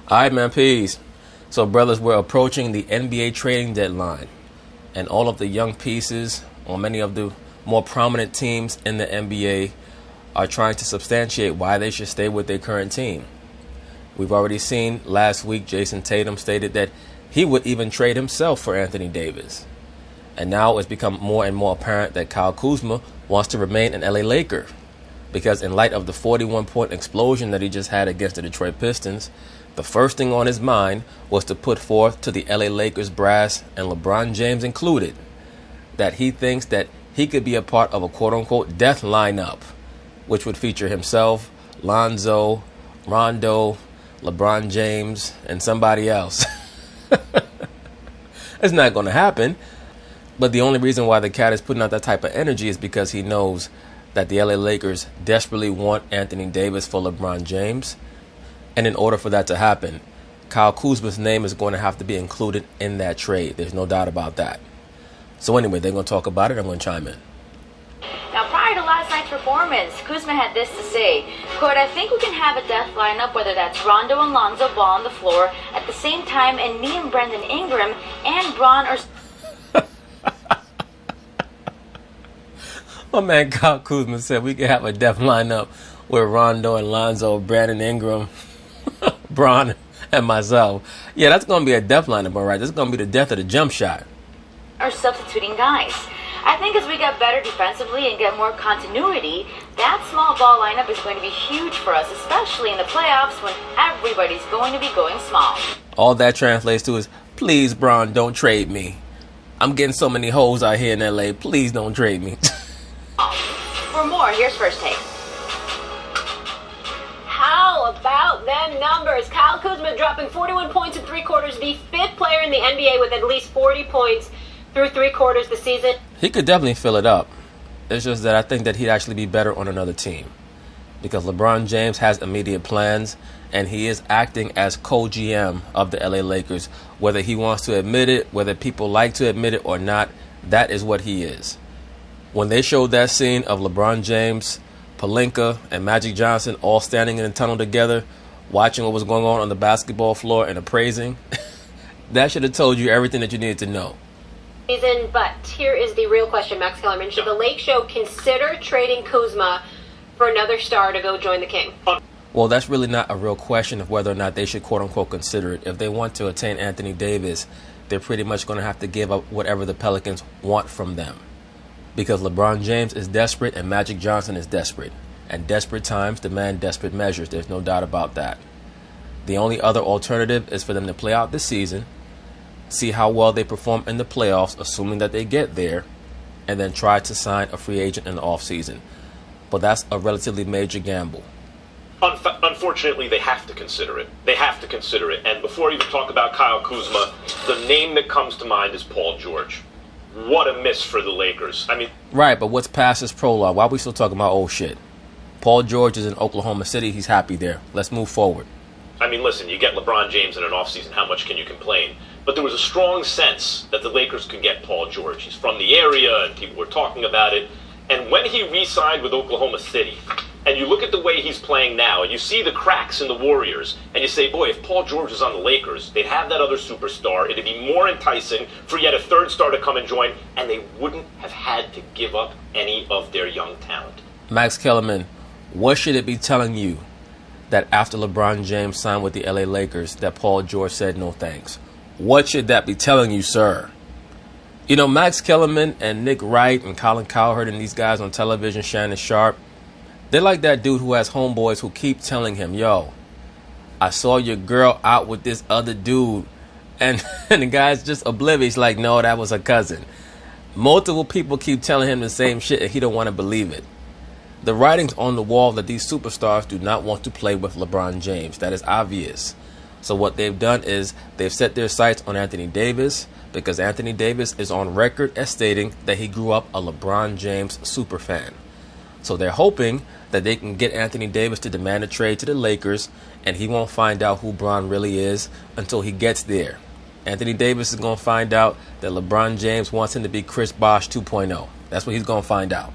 All right, man, peace. So, brothers, we're approaching the NBA trading deadline, and all of the young pieces on many of the more prominent teams in the NBA are trying to substantiate why they should stay with their current team. We've already seen last week Jayson Tatum stated that he would even trade himself for Anthony Davis. And now it's become more and more apparent that Kuzma wants to remain an LA Laker, because in light of the 41-point explosion that he just had against the Detroit Pistons, the first thing on his mind was to put forth to the LA Lakers brass, and LeBron James included, that he thinks that he could be a part of a quote-unquote death lineup, which would feature himself, Lonzo, Rondo, LeBron James, and somebody else. It's not going to happen. But the only reason why the cat is putting out that type of energy is because he knows that the LA Lakers desperately want Anthony Davis for LeBron James. And in order for that to happen, Kyle Kuzma's name is going to have to be included in that trade. There's no doubt about that. So anyway, they're going to talk about it. I'm going to chime in. Now, prior to last night's performance, Kuzma had this to say, quote, "I think we can have a death lineup, whether that's Rondo and Lonzo Ball on the floor at the same time, and me and Brandon Ingram and Bron are..." My man Kyle Kuzma said we could have a death lineup with Rondo and Lonzo, Brandon Ingram, Bron, and myself. Yeah, that's going to be a death lineup, all right. This is going to be the death of the jump shot. ...are substituting guys. I think as we get better defensively and get more continuity, that small ball lineup is going to be huge for us, especially in the playoffs when everybody's going to be going small. All that translates to is, please, Bron, don't trade me. I'm getting so many hoes out here in LA. Please don't trade me. For more, here's First Take. How about them numbers? Kyle Kuzma dropping 41 points in 3 quarters, the 5th player in the NBA with at least 40 points through 3 quarters this season. He could definitely fill it up. It's just that I think that he'd actually be better on another team, because LeBron James has immediate plans, and he is acting as co-GM of the LA Lakers. Whether he wants to admit it, whether people like to admit it or not, that is what he is. When they showed that scene of LeBron James, Pelinka, and Magic Johnson all standing in a tunnel together, watching what was going on the basketball floor and appraising, that should have told you everything that you needed to know. But here is the real question, Max Kellerman. Should the Lake Show consider trading Kuzma for another star to go join the King? Well, that's really not a real question of whether or not they should quote-unquote consider it. If they want to attain Anthony Davis, they're pretty much going to have to give up whatever the Pelicans want from them. Because LeBron James is desperate and Magic Johnson is desperate. And desperate times demand desperate measures. There's no doubt about that. The only other alternative is for them to play out this season, see how well they perform in the playoffs, assuming that they get there, and then try to sign a free agent in the offseason. But that's a relatively major gamble. Unfortunately, they have to consider it. They have to consider it. And before you even talk about Kyle Kuzma, the name that comes to mind is Paul George. What a miss for the Lakers. I mean, right, but what's past this prologue? Why are we still talking about old shit? Paul George is in Oklahoma City. He's happy there. Let's move forward. I mean, listen, you get LeBron James in an offseason. How much can you complain? But there was a strong sense that the Lakers could get Paul George. He's from the area, and people were talking about it. And when he re-signed with Oklahoma City, and you look at the way he's playing now, and you see the cracks in the Warriors, and you say, boy, if Paul George was on the Lakers, they'd have that other superstar. It'd be more enticing for yet a third star to come and join, and they wouldn't have had to give up any of their young talent. Max Kellerman, what should it be telling you that after LeBron James signed with the LA Lakers that Paul George said no thanks? What should that be telling you, sir? You know, Max Kellerman and Nick Wright and Colin Cowherd and these guys on television, Shannon Sharp, they're like that dude who has homeboys who keep telling him, yo, I saw your girl out with this other dude. And the guy's just oblivious, like, no, that was her cousin. Multiple people keep telling him the same shit and he don't want to believe it. The writing's on the wall that these superstars do not want to play with LeBron James. That is obvious. So what they've done is they've set their sights on Anthony Davis, because Anthony Davis is on record as stating that he grew up a LeBron James superfan. So they're hoping that they can get Anthony Davis to demand a trade to the Lakers, and he won't find out who Bron really is until he gets there. Anthony Davis is going to find out that LeBron James wants him to be Chris Bosh 2.0. That's what he's going to find out.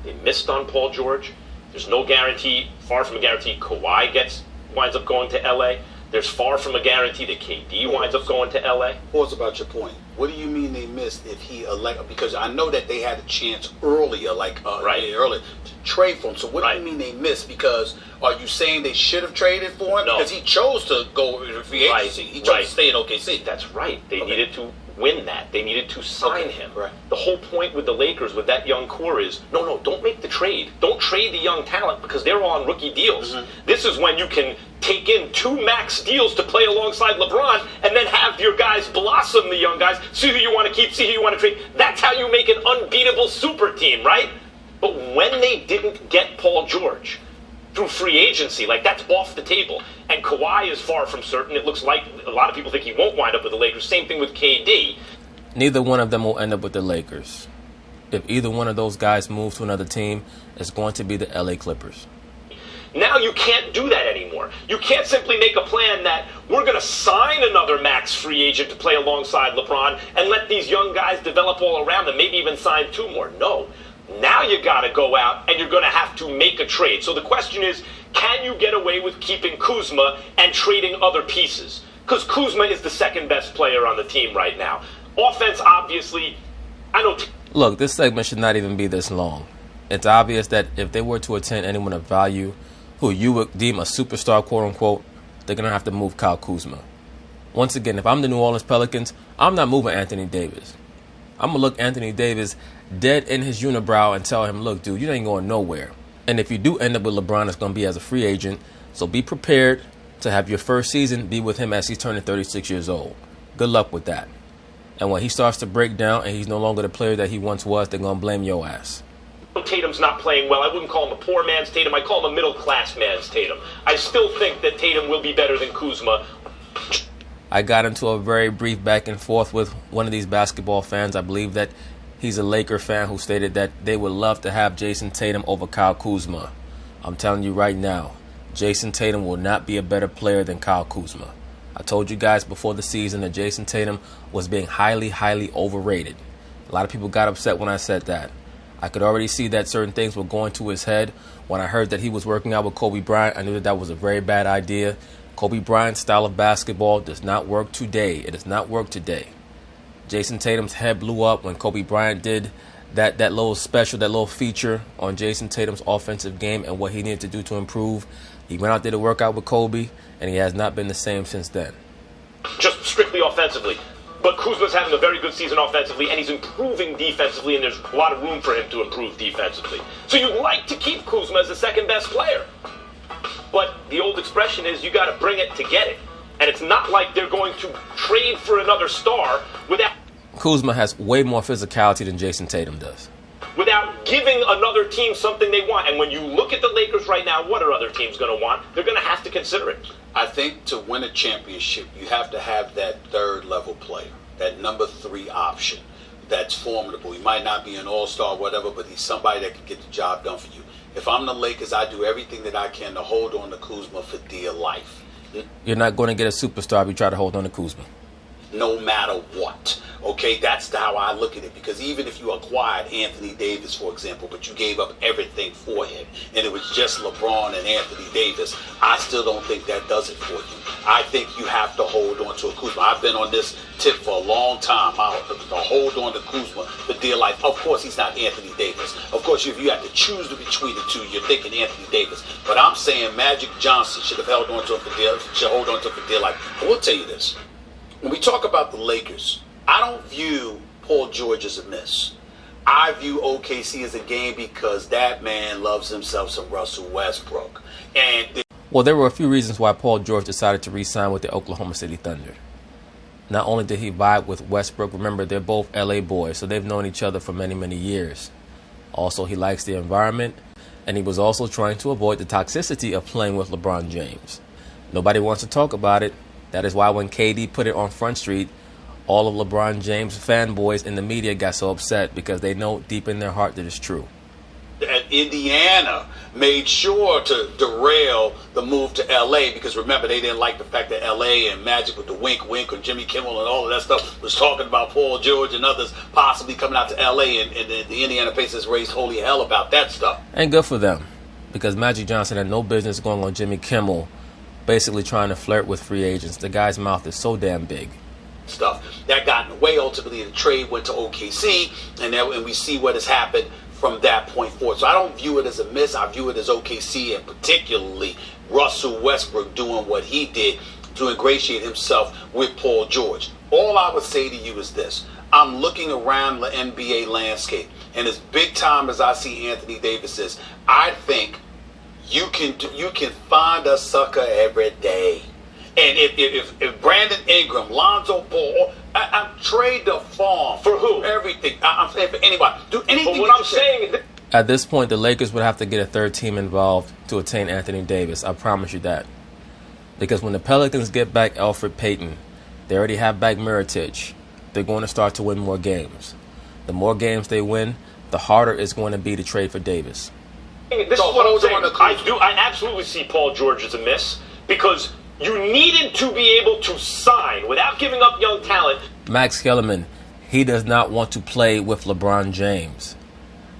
They missed on Paul George. There's no guarantee, far from a guarantee, Kawhi winds up going to LA. There's far from a guarantee that KD winds up going to LA. Pause about your point. What do you mean they missed if he because I know that they had a chance earlier, earlier to trade for him. So what do you mean they missed? Because are you saying they should have traded for him? No. Because he chose to go to free agency. He chose to stay in OKC. That's right. They needed to win that. They needed to sign him. Right. The whole point with the Lakers, with that young core is, no, don't make the trade. Don't trade the young talent because they're all on rookie deals. This is when you can take in 2 max deals to play alongside LeBron and then have your guys blossom, the young guys, see who you want to keep, see who you want to trade. That's how you make an unbeatable super team, right? But when they didn't get Paul George through free agency, that's off the table. And Kawhi is far from certain. It looks like a lot of people think he won't wind up with the Lakers. Same thing with KD. Neither one of them will end up with the Lakers. If either one of those guys moves to another team, it's going to be the LA Clippers. Now you can't do that anymore. You can't simply make a plan that we're going to sign another max free agent to play alongside LeBron and let these young guys develop all around them, maybe even sign 2 more. No. Now you got to go out and you're going to have to make a trade. So the question is, can you get away with keeping Kuzma and trading other pieces? Because Kuzma is the second best player on the team right now. Offense, obviously, I don't... Look, this segment should not even be this long. It's obvious that if they were to attend anyone of value who you would deem a superstar, quote-unquote, they're going to have to move Kyle Kuzma. Once again, if I'm the New Orleans Pelicans, I'm not moving Anthony Davis. I'm going to look Anthony Davis dead in his unibrow and tell him, look, dude, you ain't going nowhere. And if you do end up with LeBron, it's going to be as a free agent. So be prepared to have your first season be with him as he's turning 36 years old. Good luck with that. And when he starts to break down and he's no longer the player that he once was, they're going to blame your ass. Tatum's not playing well. I wouldn't call him a poor man's Tatum. I call him a middle-class man's Tatum. I still think that Tatum will be better than Kuzma. I got into a very brief back and forth with one of these basketball fans. I believe that he's a Laker fan who stated that they would love to have Jayson Tatum over Kyle Kuzma. I'm telling you right now, Jayson Tatum will not be a better player than Kyle Kuzma. I told you guys before the season that Jayson Tatum was being highly, highly overrated. A lot of people got upset when I said that. I could already see that certain things were going to his head. When I heard that he was working out with Kobe Bryant, I knew that that was a very bad idea. Kobe Bryant's style of basketball does not work today. It does not work today. Jayson Tatum's head blew up when Kobe Bryant did that little special, that little feature on Jayson Tatum's offensive game and what he needed to do to improve. He went out there to work out with Kobe, and he has not been the same since then. Just strictly offensively. But Kuzma's having a very good season offensively, and he's improving defensively, and there's a lot of room for him to improve defensively. So you'd like to keep Kuzma as the second best player. But the old expression is you got to bring it to get it. And it's not like they're going to trade for another star without... Kuzma has way more physicality than Jayson Tatum does. Without giving another team something they want. And when you look at the Lakers right now, what are other teams going to want? They're going to have to consider it. I think to win a championship, you have to have that third-level player, that number 3 option that's formidable. He might not be an all-star or whatever, but he's somebody that can get the job done for you. If I'm the Lakers, I do everything that I can to hold on to Kuzma for dear life. You're not going to get a superstar if you try to hold on to Kuzma. No matter what. Okay, that's how I look at it. Because even if you acquired Anthony Davis, for example, but you gave up everything for him, and it was just LeBron and Anthony Davis, I still don't think that does it for you. I think you have to hold on to a Kuzma. I've been on this tip for a long time. To hold on to Kuzma for dear life. Of course, he's not Anthony Davis. Of course, if you have to choose between the two, you're thinking Anthony Davis. But I'm saying Magic Johnson should have held on to him for dear life. I will tell you this. When we talk about the Lakers, I don't view Paul George as a miss. I view OKC as a game because that man loves himself some Russell Westbrook. Well, there were a few reasons why Paul George decided to re-sign with the Oklahoma City Thunder. Not only did he vibe with Westbrook, remember they're both LA boys, so they've known each other for many, many years. Also, he likes the environment, and he was also trying to avoid the toxicity of playing with LeBron James. Nobody wants to talk about it. That is why when KD put it on Front Street, all of LeBron James fanboys in the media got so upset because they know deep in their heart that it's true. And Indiana made sure to derail the move to L.A. because, remember, they didn't like the fact that L.A. and Magic with the wink and Jimmy Kimmel and all of that stuff was talking about Paul George and others possibly coming out to L.A. and the Indiana Pacers raised holy hell about that stuff. And good for them, because Magic Johnson had no business going on Jimmy Kimmel basically trying to flirt with free agents. The guy's mouth is so damn big. Stuff that got in the way. Ultimately, the trade went to OKC, and we see what has happened from that point forward. So I don't view it as a miss. I view it as OKC, and particularly Russell Westbrook doing what he did to ingratiate himself with Paul George. All I would say to you is this. I'm looking around the NBA landscape, and as big time as I see Anthony Davis is, I think you can find a sucker every day. And if Brandon Ingram, Lonzo Ball, I trade the farm for who? Everything. I'm saying for anybody. Do anything. But what I'm saying. At this point, the Lakers would have to get a third team involved to attain Anthony Davis. I promise you that. Because when the Pelicans get back Elfrid Payton, they already have back Mirotic. They're going to start to win more games. The more games they win, the harder it's going to be to trade for Davis. This is what I'm saying. I absolutely see Paul George as a miss because you needed to be able to sign without giving up young talent. Max Kellerman, he does not want to play with LeBron James.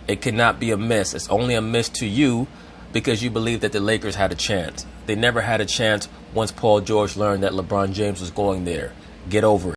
It cannot be a miss. It's only a miss to you because you believe that the Lakers had a chance. They never had a chance once Paul George learned that LeBron James was going there. Get over it.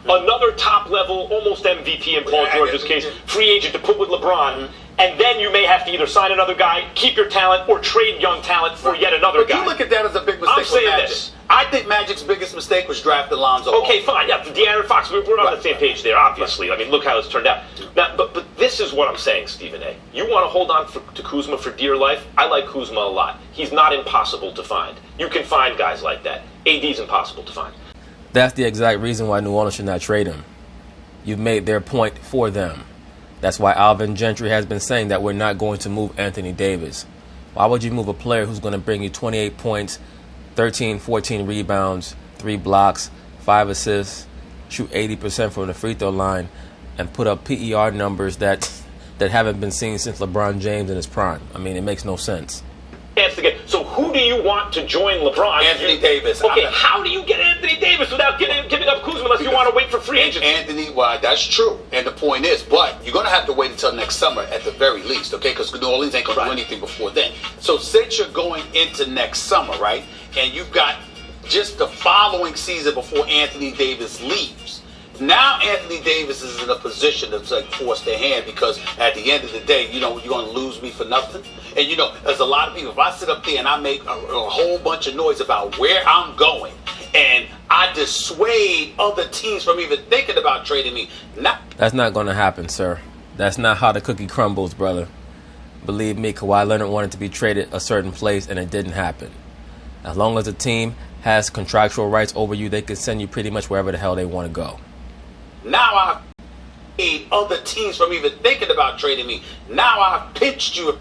Another top-level, almost MVP in Paul George's case, free agent to put with LeBron, and then you may have to either sign another guy, keep your talent, or trade young talent for yet another guy. But you look at that as a big mistake. I'm saying Magic. this. I think Magic's biggest mistake was drafting Lonzo. Okay, fine. Yeah, De'Aaron Fox, we're on the same page there, obviously. I mean, look how it's turned out. Now, but this is what I'm saying, Stephen A. You want to hold on to Kuzma for dear life? I like Kuzma a lot. He's not impossible to find. You can find guys like that. AD's impossible to find. That's the exact reason why New Orleans should not trade him. You've made their point for them. That's why Alvin Gentry has been saying that we're not going to move Anthony Davis. Why would you move a player who's going to bring you 28 points, 13, 14 rebounds, 3 blocks, 5 assists, shoot 80% from the free throw line, and put up PER numbers that haven't been seen since LeBron James in his prime? I mean, it makes no sense. So who do you want to join LeBron? Anthony Davis. Okay, how do you get Anthony Davis without giving up Kuzma unless you want to wait for free agents? Anthony, well, that's true. And the point is, but you're going to have to wait until next summer at the very least, okay? Because New Orleans ain't going to do anything before then. So since you're going into next summer, right, and you've got just the following season before Anthony Davis leaves, now Anthony Davis is in a position to force their hand because at the end of the day, you're going to lose me for nothing. And there's a lot of people. If I sit up there and I make a whole bunch of noise about where I'm going, and I dissuade other teams from even thinking about trading me, that's not going to happen, sir. That's not how the cookie crumbles, brother. Believe me, Kawhi Leonard wanted to be traded a certain place, and it didn't happen. As long as the team has contractual rights over you, they can send you pretty much wherever the hell they want to go. Now I've made other teams from even thinking about trading me. Now I've pitched you.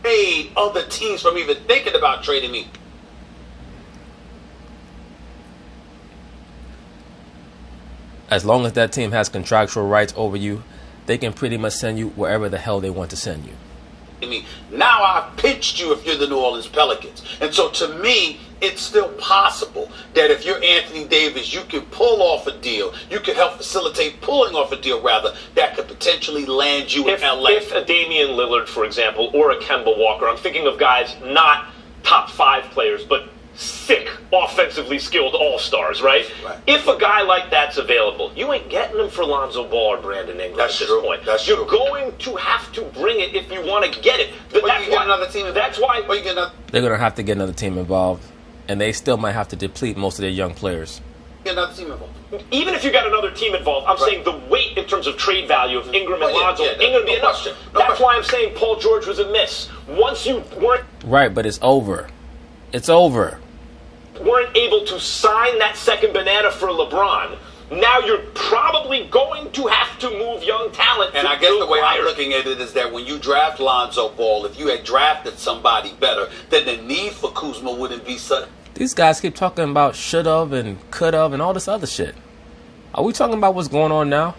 Made other teams from even thinking about trading me. As long as that team has contractual rights over you, they can pretty much send you wherever the hell they want to send you. Now I've pitched you if you're the New Orleans Pelicans. And so to me, it's still possible that if you're Anthony Davis, you can pull off a deal. You can help facilitate pulling off a deal, rather, that could potentially land you in LA. If a Damian Lillard, for example, or a Kemba Walker, I'm thinking of guys not top 5 players, but sick, offensively skilled all-stars, right? If a guy like that's available, you ain't getting him for Lonzo Ball or Brandon Ingram at this point. You're going to have to bring it if you want to get it. They're going to have to get another team involved, and they still might have to deplete most of their young players. Get another team involved. Even if you got another team involved, I'm saying the weight in terms of trade value of Ingram and Lonzo ain't going to be enough. That's why I'm saying Paul George was a miss. Once you weren't... Right, but it's over. It's over. Weren't able to sign that second banana for LeBron, now you're probably going to have to move young talent. And I guess the way I'm looking at it is that when you draft Lonzo Ball, if you had drafted somebody better, then the need for Kuzma wouldn't be such. These guys keep talking about should've and could've and all this other shit. Are we talking about what's going on now?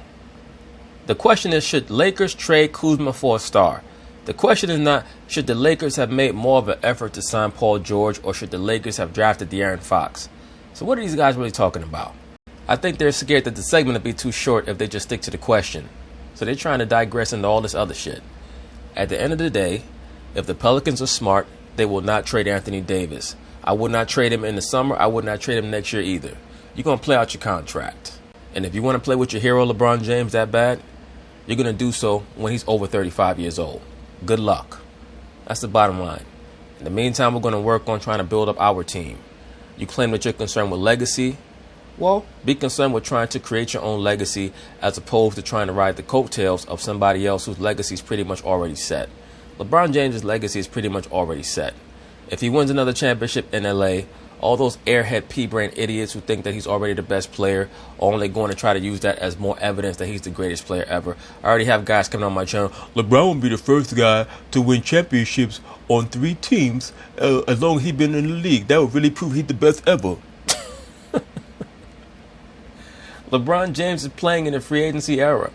The question is, should Lakers trade Kuzma for a star? The question is not, should the Lakers have made more of an effort to sign Paul George, or should the Lakers have drafted De'Aaron Fox? So what are these guys really talking about? I think they're scared that the segment will be too short if they just stick to the question. So they're trying to digress into all this other shit. At the end of the day, if the Pelicans are smart, they will not trade Anthony Davis. I would not trade him in the summer. I would not trade him next year either. You're going to play out your contract. And if you want to play with your hero, LeBron James, that bad, you're going to do so when he's over 35 years old. Good luck. That's the bottom line. In the meantime, we're going to work on trying to build up our team. You claim that you're concerned with legacy. Well, be concerned with trying to create your own legacy as opposed to trying to ride the coattails of somebody else whose legacy is pretty much already set. LeBron James' legacy is pretty much already set. If he wins another championship in LA, all those airhead pea-brain idiots who think that he's already the best player are only going to try to use that as more evidence that he's the greatest player ever. I already have guys coming on my channel. LeBron will be the first guy to win championships on 3 teams as long as he's been in the league. That would really prove he's the best ever. LeBron James is playing in the free agency era.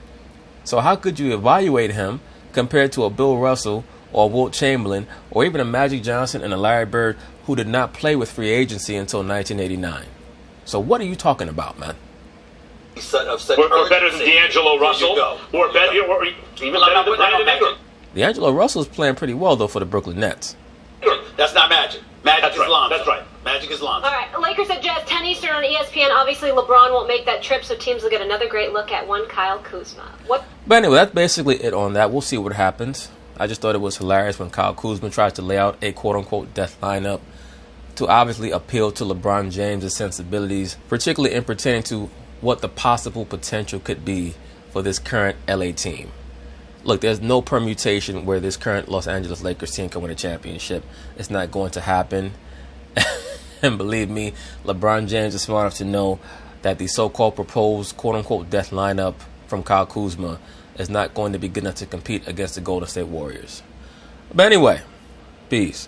So how could you evaluate him compared to a Bill Russell or Wilt Chamberlain or even a Magic Johnson and a Larry Bird who did not play with free agency until 1989? So what are you talking about, man? We're better than D'Angelo Russell. Or better, or even better than Brandon Ingram. D'Angelo Russell is playing pretty well, though, for the Brooklyn Nets. That's not Magic. Magic is Lonzo. That's right. Magic is Lonzo. All right, Lakers at Jazz, 10 Eastern on ESPN. Obviously, LeBron won't make that trip, so teams will get another great look at one Kyle Kuzma. But anyway, that's basically it on that. We'll see what happens. I just thought it was hilarious when Kyle Kuzma tries to lay out a quote-unquote death lineup to obviously appeal to LeBron James' sensibilities, particularly in pertaining to what the possible potential could be for this current LA team. Look, there's no permutation where this current Los Angeles Lakers team can win a championship. It's not going to happen. And believe me, LeBron James is smart enough to know that the so-called proposed quote-unquote death lineup from Kyle Kuzma is not going to be good enough to compete against the Golden State Warriors. But anyway, peace.